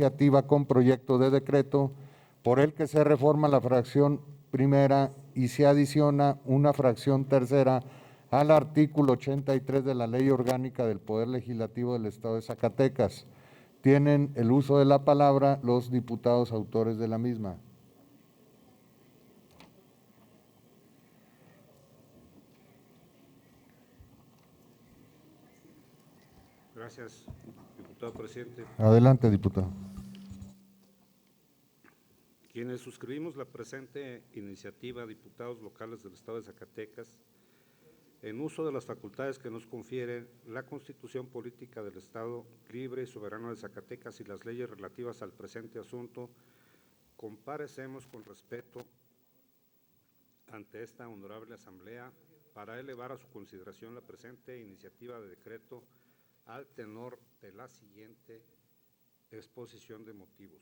iniciativa con proyecto de decreto por el que se reforma la fracción primera y se adiciona una fracción tercera al artículo 83 de la Ley Orgánica del Poder Legislativo del Estado de Zacatecas. Tienen el uso de la palabra los diputados autores de la misma. Gracias, diputado presidente. Adelante, diputado. Quienes suscribimos la presente iniciativa, diputados locales del Estado de Zacatecas, en uso de las facultades que nos confiere la Constitución Política del Estado Libre y Soberano de Zacatecas y las leyes relativas al presente asunto, comparecemos con respeto ante esta honorable Asamblea para elevar a su consideración la presente iniciativa de decreto al tenor de la siguiente exposición de motivos.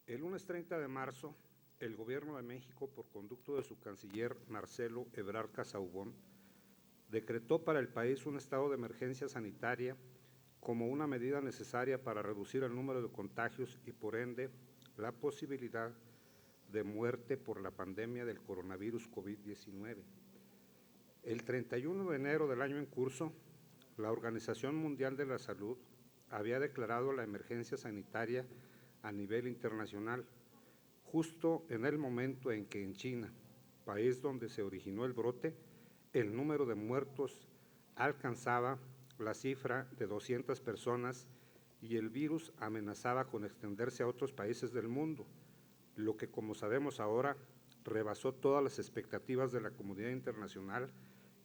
El lunes 30 de marzo, el Gobierno de México, por conducto de su canciller Marcelo Ebrard Casaubon, decretó para el país un estado de emergencia sanitaria como una medida necesaria para reducir el número de contagios y, por ende, la posibilidad de muerte por la pandemia del coronavirus COVID-19. El 31 de enero del año en curso, la Organización Mundial de la Salud había declarado la emergencia sanitaria a nivel internacional, justo en el momento en que en China, país donde se originó el brote, el número de muertos alcanzaba la cifra de 200 personas y el virus amenazaba con extenderse a otros países del mundo, lo que, como sabemos ahora, rebasó todas las expectativas de la comunidad internacional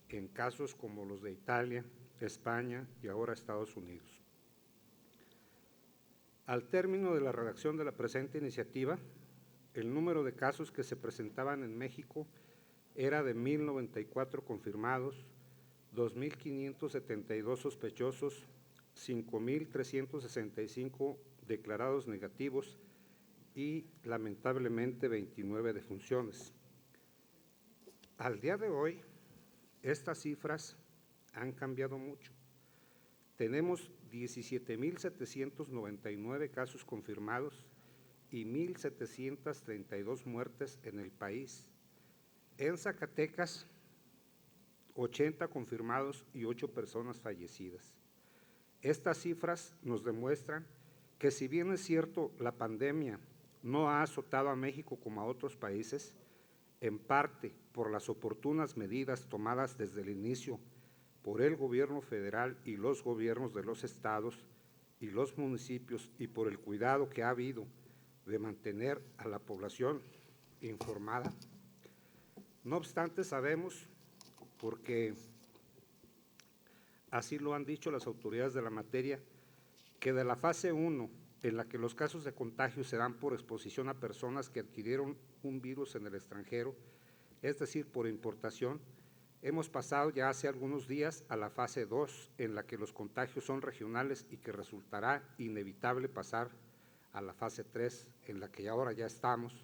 en casos como los de Italia, España y ahora Estados Unidos. Al término de la redacción de la presente iniciativa, el número de casos que se presentaban en México era de 1,094 confirmados, 2,572 sospechosos, 5,365 declarados negativos y, lamentablemente, 29 defunciones. Al día de hoy, estas cifras han cambiado mucho. Tenemos 17,799 casos confirmados y 1,732 muertes en el país. En Zacatecas, 80 confirmados y 8 personas fallecidas. Estas cifras nos demuestran que, si bien es cierto, la pandemia no ha azotado a México como a otros países, en parte por las oportunas medidas tomadas desde el inicio por el gobierno federal y los gobiernos de los estados y los municipios, y por el cuidado que ha habido de mantener a la población informada. No obstante, sabemos, porque así lo han dicho las autoridades de la materia, que de la fase 1, en la que los casos de contagio se dan por exposición a personas que adquirieron un virus en el extranjero, es decir, por importación, hemos pasado ya hace algunos días a la fase 2, en la que los contagios son regionales y que resultará inevitable pasar a la fase 3, en la que ahora ya estamos,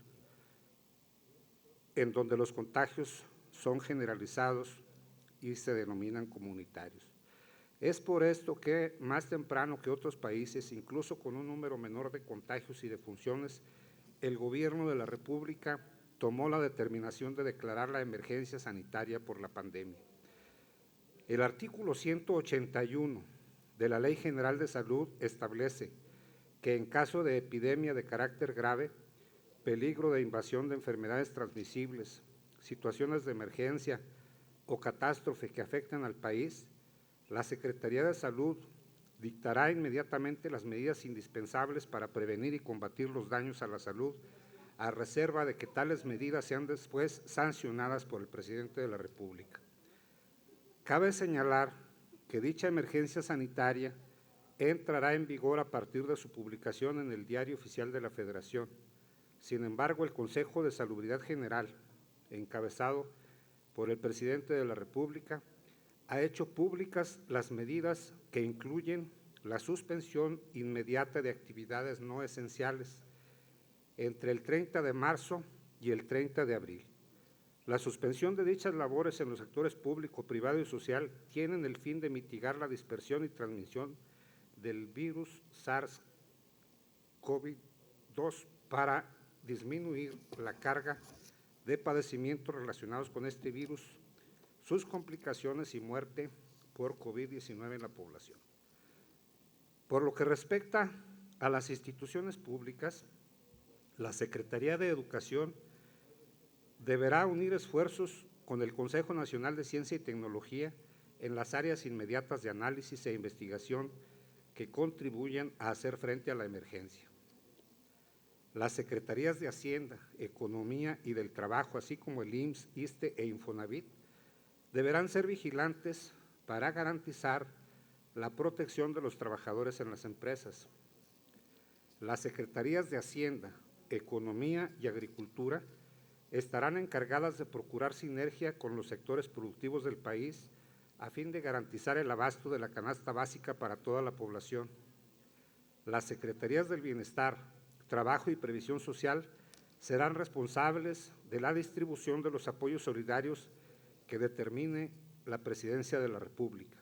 en donde los contagios son generalizados y se denominan comunitarios. Es por esto que, más temprano que otros países, incluso con un número menor de contagios y defunciones, el Gobierno de la República tomó la determinación de declarar la emergencia sanitaria por la pandemia. El artículo 181 de la Ley General de Salud establece que en caso de epidemia de carácter grave, peligro de invasión de enfermedades transmisibles, situaciones de emergencia o catástrofe que afecten al país, la Secretaría de Salud dictará inmediatamente las medidas indispensables para prevenir y combatir los daños a la salud, a reserva de que tales medidas sean después sancionadas por el presidente de la República. Cabe señalar que dicha emergencia sanitaria entrará en vigor a partir de su publicación en el Diario Oficial de la Federación. Sin embargo, el Consejo de Salubridad General, encabezado por el presidente de la República, ha hecho públicas las medidas que incluyen la suspensión inmediata de actividades no esenciales entre el 30 de marzo y el 30 de abril. La suspensión de dichas labores en los sectores público, privado y social tienen el fin de mitigar la dispersión y transmisión del virus SARS-CoV-2 para disminuir la carga de padecimientos relacionados con este virus, sus complicaciones y muerte por COVID-19 en la población. Por lo que respecta a las instituciones públicas, la Secretaría de Educación deberá unir esfuerzos con el Consejo Nacional de Ciencia y Tecnología en las áreas inmediatas de análisis e investigación que contribuyan a hacer frente a la emergencia. Las Secretarías de Hacienda, Economía y del Trabajo, así como el IMSS, ISSSTE e Infonavit, deberán ser vigilantes para garantizar la protección de los trabajadores en las empresas. Las Secretarías de Hacienda, Economía y Agricultura estarán encargadas de procurar sinergia con los sectores productivos del país a fin de garantizar el abasto de la canasta básica para toda la población. Las Secretarías del Bienestar, Trabajo y Previsión Social serán responsables de la distribución de los apoyos solidarios que determine la Presidencia de la República.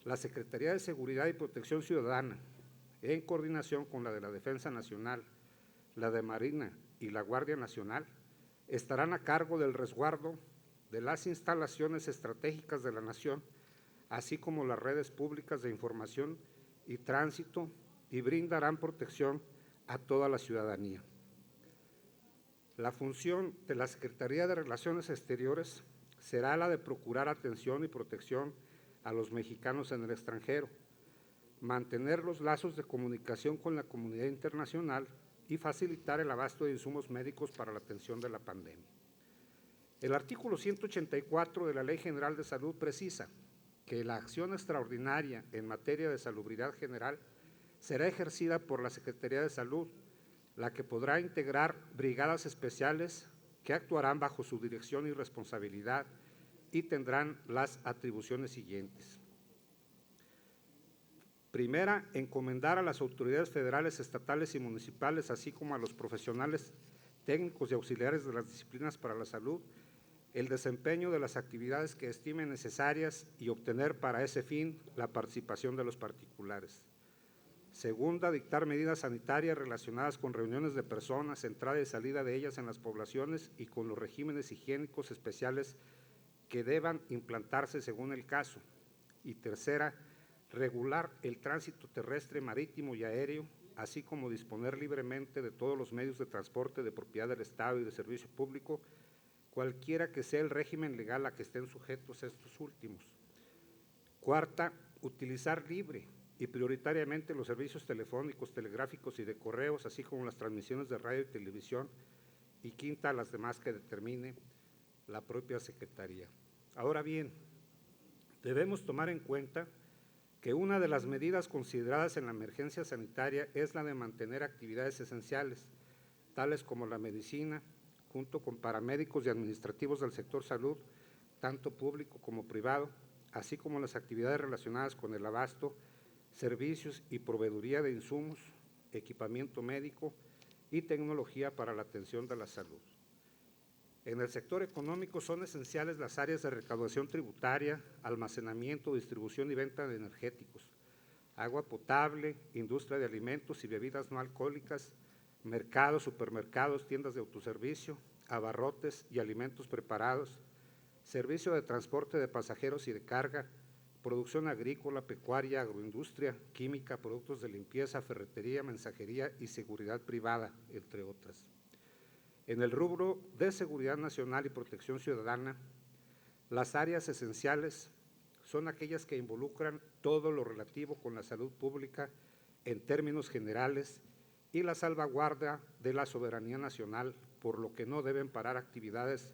La Secretaría de Seguridad y Protección Ciudadana, en coordinación con la de la Defensa Nacional, la de Marina y la Guardia Nacional, estarán a cargo del resguardo de las instalaciones estratégicas de la nación, así como las redes públicas de información y tránsito, y brindarán protección a toda la ciudadanía. La función de la Secretaría de Relaciones Exteriores será la de procurar atención y protección a los mexicanos en el extranjero, mantener los lazos de comunicación con la comunidad internacional y facilitar el abasto de insumos médicos para la atención de la pandemia. El artículo 184 de la Ley General de Salud precisa que la acción extraordinaria en materia de salubridad general será ejercida por la Secretaría de Salud, la que podrá integrar brigadas especiales que actuarán bajo su dirección y responsabilidad y tendrán las atribuciones siguientes. Primera, encomendar a las autoridades federales, estatales y municipales, así como a los profesionales técnicos y auxiliares de las disciplinas para la salud, el desempeño de las actividades que estimen necesarias y obtener para ese fin la participación de los particulares. Segunda, dictar medidas sanitarias relacionadas con reuniones de personas, entrada y salida de ellas en las poblaciones y con los regímenes higiénicos especiales que deban implantarse según el caso. Y tercera, regular el tránsito terrestre, marítimo y aéreo, así como disponer libremente de todos los medios de transporte de propiedad del Estado y de servicio público, cualquiera que sea el régimen legal a que estén sujetos estos últimos. Cuarta, utilizar libre y prioritariamente los servicios telefónicos, telegráficos y de correos, así como las transmisiones de radio y televisión. Y quinta, las demás que determine la propia Secretaría. Ahora bien, debemos tomar en cuenta que una de las medidas consideradas en la emergencia sanitaria es la de mantener actividades esenciales, tales como la medicina, junto con paramédicos y administrativos del sector salud, tanto público como privado, así como las actividades relacionadas con el abasto, servicios y proveeduría de insumos, equipamiento médico y tecnología para la atención de la salud. En el sector económico son esenciales las áreas de recaudación tributaria, almacenamiento, distribución y venta de energéticos, agua potable, industria de alimentos y bebidas no alcohólicas, mercados, supermercados, tiendas de autoservicio, abarrotes y alimentos preparados, servicio de transporte de pasajeros y de carga, producción agrícola, pecuaria, agroindustria, química, productos de limpieza, ferretería, mensajería y seguridad privada, entre otras. En el rubro de seguridad nacional y protección ciudadana, las áreas esenciales son aquellas que involucran todo lo relativo con la salud pública en términos generales y la salvaguardia de la soberanía nacional, por lo que no deben parar actividades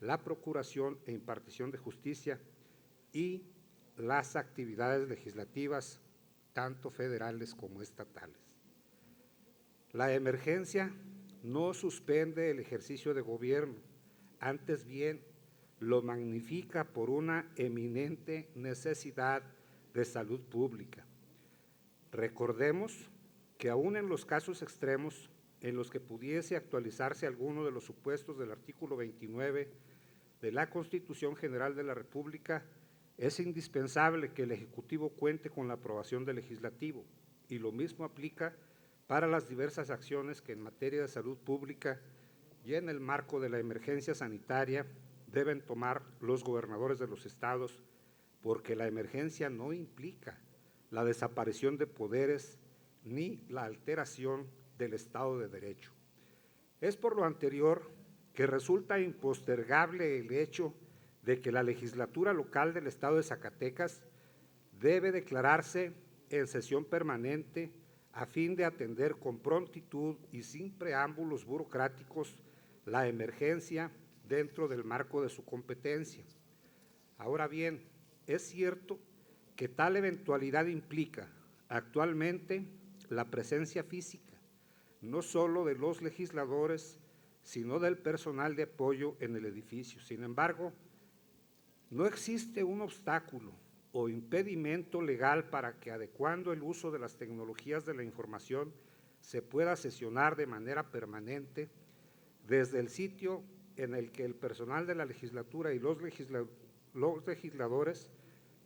la procuración e impartición de justicia y las actividades legislativas, tanto federales como estatales. La emergencia no suspende el ejercicio de gobierno, antes bien lo magnifica por una eminente necesidad de salud pública. Recordemos que aún en los casos extremos en los que pudiese actualizarse alguno de los supuestos del artículo 29 de la Constitución General de la República, Es indispensable que el Ejecutivo cuente con la aprobación del Legislativo, y lo mismo aplica para las diversas acciones que en materia de salud pública y en el marco de la emergencia sanitaria deben tomar los gobernadores de los estados, porque la emergencia no implica la desaparición de poderes ni la alteración del Estado de Derecho. Es por lo anterior que resulta impostergable el hecho de que la legislatura local del Estado de Zacatecas debe declararse en sesión permanente a fin de atender con prontitud y sin preámbulos burocráticos la emergencia dentro del marco de su competencia. Ahora bien, es cierto que tal eventualidad implica actualmente la presencia física, no solo de los legisladores, sino del personal de apoyo en el edificio. Sin embargo, no existe un obstáculo o impedimento legal para que, adecuando el uso de las tecnologías de la información, se pueda sesionar de manera permanente desde el sitio en el que el personal de la legislatura y los legisladores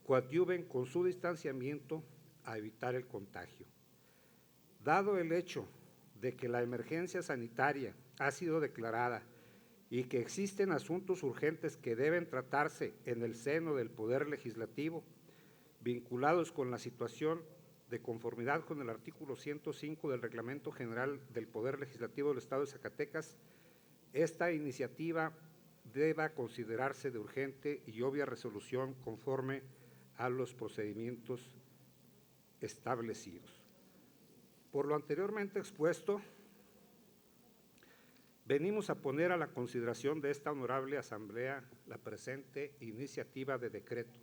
coadyuven con su distanciamiento a evitar el contagio. Dado el hecho de que la emergencia sanitaria ha sido declarada y que existen asuntos urgentes que deben tratarse en el seno del Poder Legislativo, vinculados con la situación de conformidad con el artículo 105 del Reglamento General del Poder Legislativo del Estado de Zacatecas, esta iniciativa deba considerarse de urgente y obvia resolución conforme a los procedimientos establecidos. Por lo anteriormente expuesto, venimos a poner a la consideración de esta honorable Asamblea la presente iniciativa de decreto.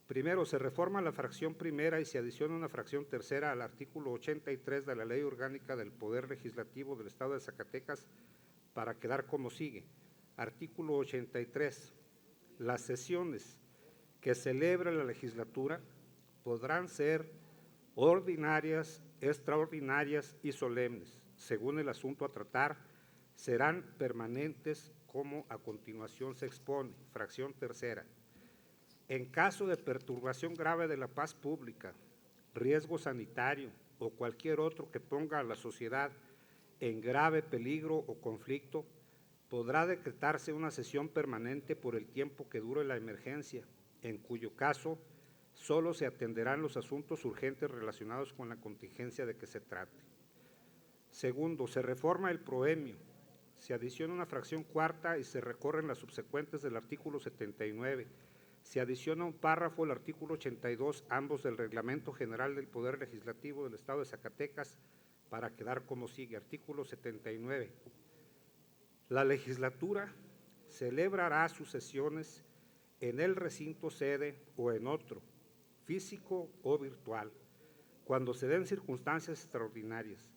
Primero, se reforma la fracción primera y se adiciona una fracción tercera al artículo 83 de la Ley Orgánica del Poder Legislativo del Estado de Zacatecas para quedar como sigue. Artículo 83. Las sesiones que celebre la legislatura podrán ser ordinarias, extraordinarias y solemnes, según el asunto a tratar, serán permanentes como a continuación se expone. Fracción tercera. En caso de perturbación grave de la paz pública, riesgo sanitario o cualquier otro que ponga a la sociedad en grave peligro o conflicto, podrá decretarse una sesión permanente por el tiempo que dure la emergencia, en cuyo caso solo se atenderán los asuntos urgentes relacionados con la contingencia de que se trate. Segundo, se reforma el proemio, se adiciona una fracción cuarta y se recorren las subsecuentes del artículo 79. Se adiciona un párrafo al artículo 82, ambos del Reglamento General del Poder Legislativo del Estado de Zacatecas, para quedar como sigue. Artículo 79. La legislatura celebrará sus sesiones en el recinto sede o en otro, físico o virtual, cuando se den circunstancias extraordinarias.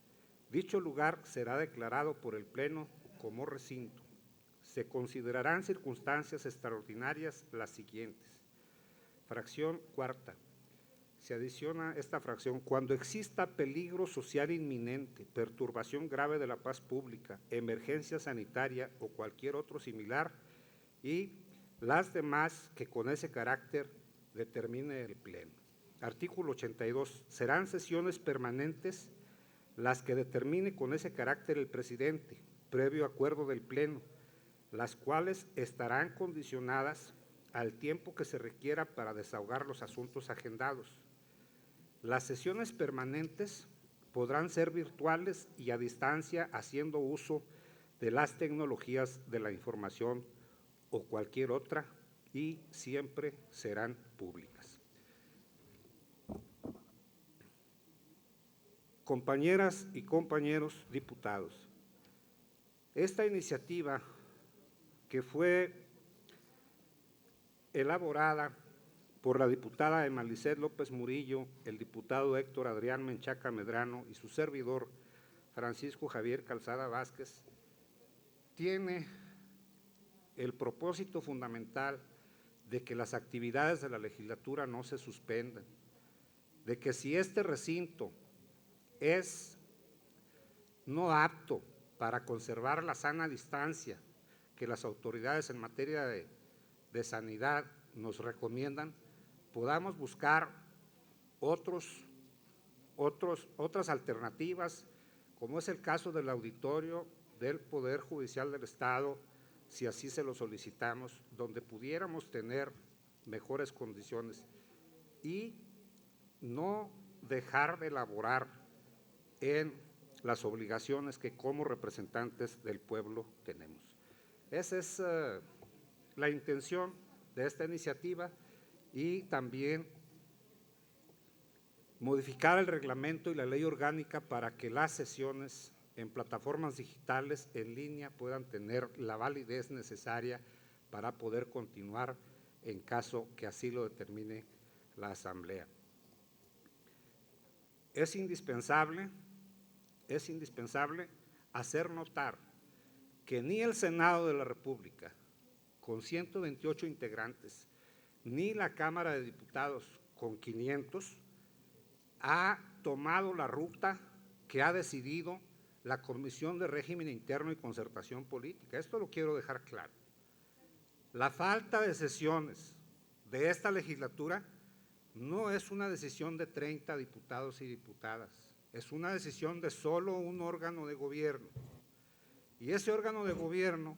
Dicho lugar será declarado por el Pleno como recinto. Se considerarán circunstancias extraordinarias las siguientes. Fracción cuarta. Se adiciona esta fracción: cuando exista peligro social inminente, perturbación grave de la paz pública, emergencia sanitaria o cualquier otro similar, y las demás que con ese carácter determine el Pleno. Artículo 82. Serán sesiones permanentes las que determine con ese carácter el presidente, previo acuerdo del Pleno, las cuales estarán condicionadas al tiempo que se requiera para desahogar los asuntos agendados. Las sesiones permanentes podrán ser virtuales y a distancia, haciendo uso de las tecnologías de la información o cualquier otra, y siempre serán públicas. Compañeras y compañeros diputados, esta iniciativa que fue elaborada por la diputada Emalicet López Murillo, el diputado Héctor Adrián Menchaca Medrano y su servidor Francisco Javier Calzada Vázquez, tiene el propósito fundamental de que las actividades de la legislatura no se suspendan, de que si este recinto es no apto para conservar la sana distancia que las autoridades en materia de sanidad nos recomiendan, podamos buscar otras alternativas, como es el caso del auditorio del Poder Judicial del Estado, si así se lo solicitamos, donde pudiéramos tener mejores condiciones y no dejar de elaborar en las obligaciones que como representantes del pueblo tenemos. Esa es la intención de esta iniciativa, y también modificar el reglamento y la ley orgánica para que las sesiones en plataformas digitales en línea puedan tener la validez necesaria para poder continuar en caso que así lo determine la Asamblea. Es indispensable hacer notar que ni el Senado de la República, con 128 integrantes, ni la Cámara de Diputados, con 500, ha tomado la ruta que ha decidido la Comisión de Régimen Interno y Concertación Política. Esto lo quiero dejar claro. La falta de sesiones de esta legislatura no es una decisión de 30 diputados y diputadas, es una decisión de solo un órgano de gobierno. Y ese órgano de gobierno…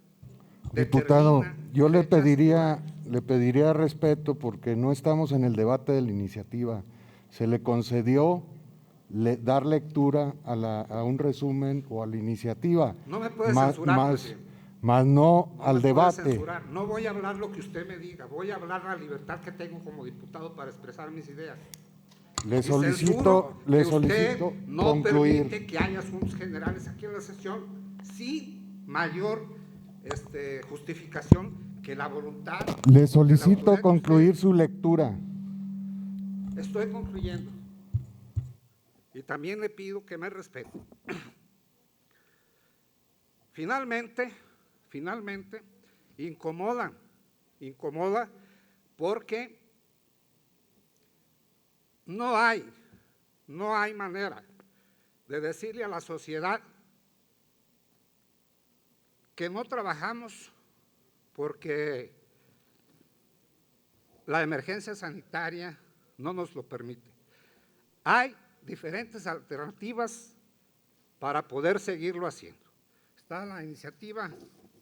Diputado, yo le fechas pediría respeto, porque no estamos en el debate de la iniciativa. Se le concedió dar lectura a un resumen o a la iniciativa. No me puede censurar, presidente. Más no al debate. Censurar. No voy a hablar lo que usted me diga, voy a hablar la libertad que tengo como diputado para expresar mis ideas. Le solicito no concluir. Permite que haya asuntos generales aquí en la sesión sin mayor justificación que la voluntad. Le solicito concluir su lectura. Estoy concluyendo. Y también le pido que me respete. Finalmente, incomoda porque no hay manera de decirle a la sociedad que no trabajamos porque la emergencia sanitaria no nos lo permite. Hay diferentes alternativas para poder seguirlo haciendo. Está la iniciativa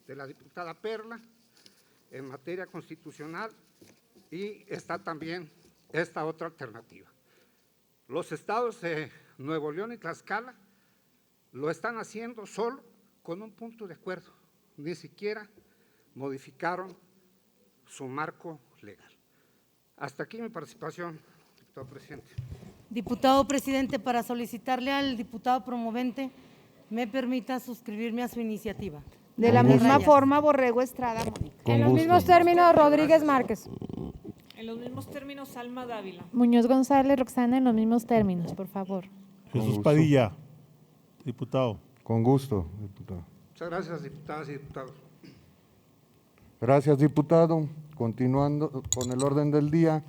de la diputada Perla en materia constitucional y está también esta otra alternativa. Los estados de Nuevo León y Tlaxcala lo están haciendo solo con un punto de acuerdo, ni siquiera modificaron su marco legal. Hasta aquí mi participación, diputado presidente. Diputado presidente, para solicitarle al diputado promovente me permita suscribirme a su iniciativa. De la misma forma, Borrego Estrada, Mónica. Con En los gusto. mismos términos, Rodríguez Márquez. En los mismos términos, Alma Dávila. Muñoz González, Roxana, en los mismos términos, por favor. Con Jesús gusto. Padilla, diputado. Con gusto, diputado. Muchas gracias, diputadas y diputados. Gracias, diputado. Continuando con el orden del día.